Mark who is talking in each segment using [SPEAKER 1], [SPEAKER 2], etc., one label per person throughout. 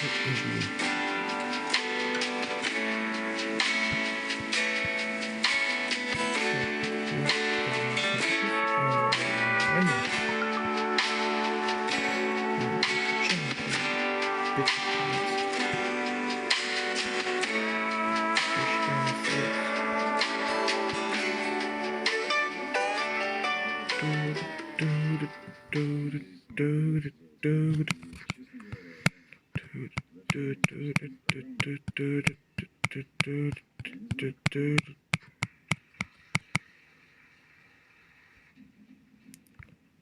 [SPEAKER 1] живи.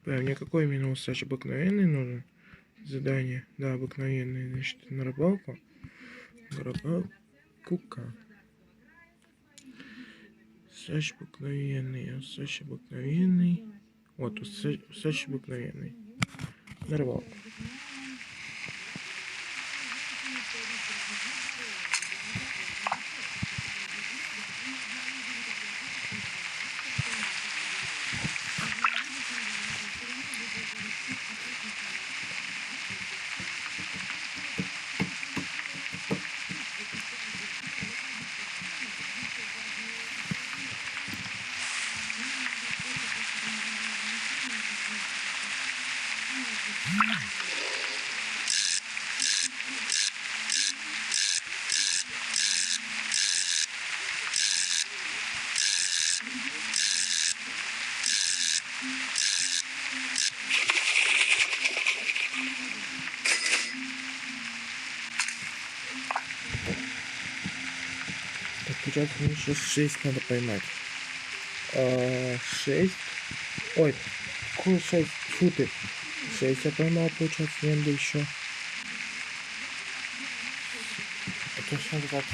[SPEAKER 1] Мне какой именно усач? Обыкновенный нужен? Задание? Да, обыкновенный. Значит, на рыбалку. Рыбалку-ка. Усач обыкновенный. Усач обыкновенный. Вот, усач обыкновенный. На рыбалку. Так, получается, мне сейчас 6 надо поймать. 6. Ой, какой 6? Фу ты. 6 я поймал, получается, мне надо еще. Это все надо так.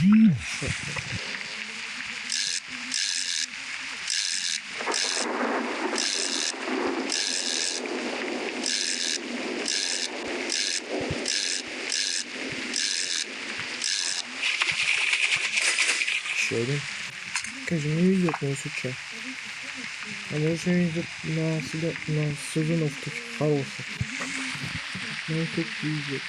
[SPEAKER 1] Еще один. Как же не везет на высоче. А может не везет на сазунов таких хороших. Ну как везет.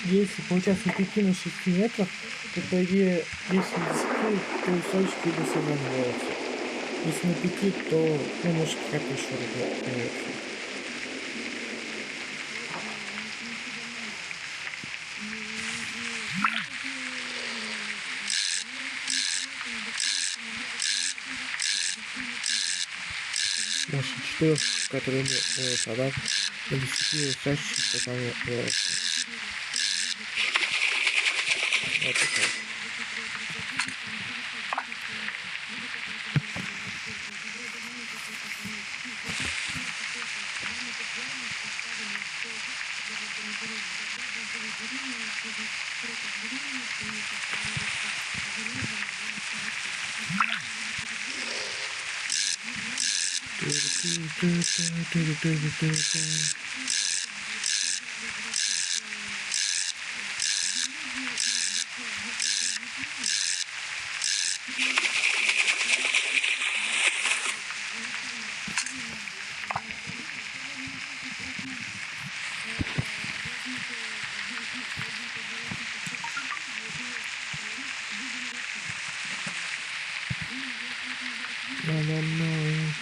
[SPEAKER 1] Если получается на 5 на 6 метров, то по идее, если на 10, то усачки до сазан ловятся. Если на 5, то может какая-то еще рыба появится. Может 4, которые ловятся, а да, на 10 усачки сазаны ловятся. Вот такое.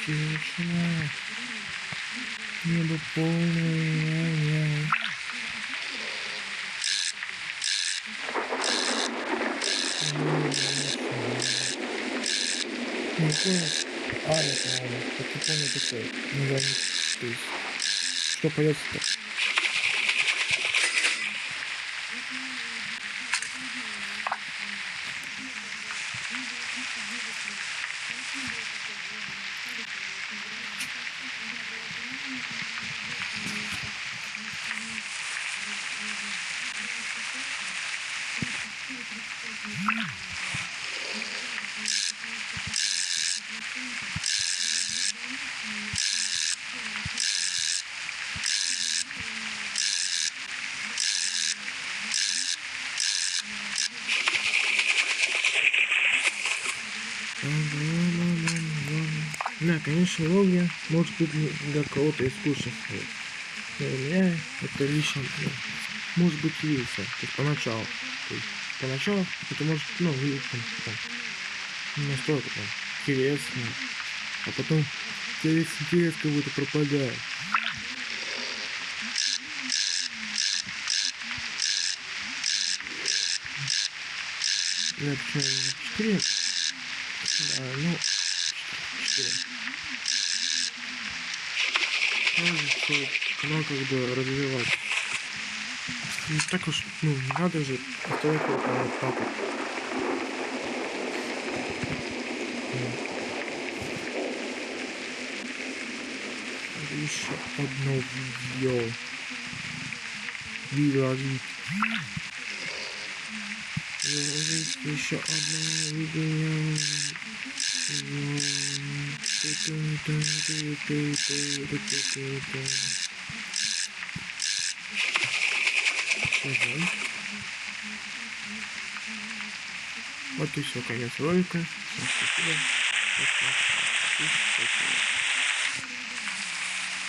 [SPEAKER 1] Тишина, небо полное. Не понял? Это ладно. Так не понял такой. Ну да, то есть. Что поется-то? Да, конечно, ловля может быть для кого-то и скучно. Но у меня это лично, ну, может быть и весело. То есть поначалу. То есть поначалу это может, ну, там, не настолько там интересно. А потом интерес как будто пропадает. Я почему 4? Да, ну, 4. Кажется, канал как бы развивать. Не так уж, ну, не надо же оставлять только вот так вот. Еще одно видео. Выложить. Выложить еще одно видео. Вот и все, конец ролика. Всем спасибо.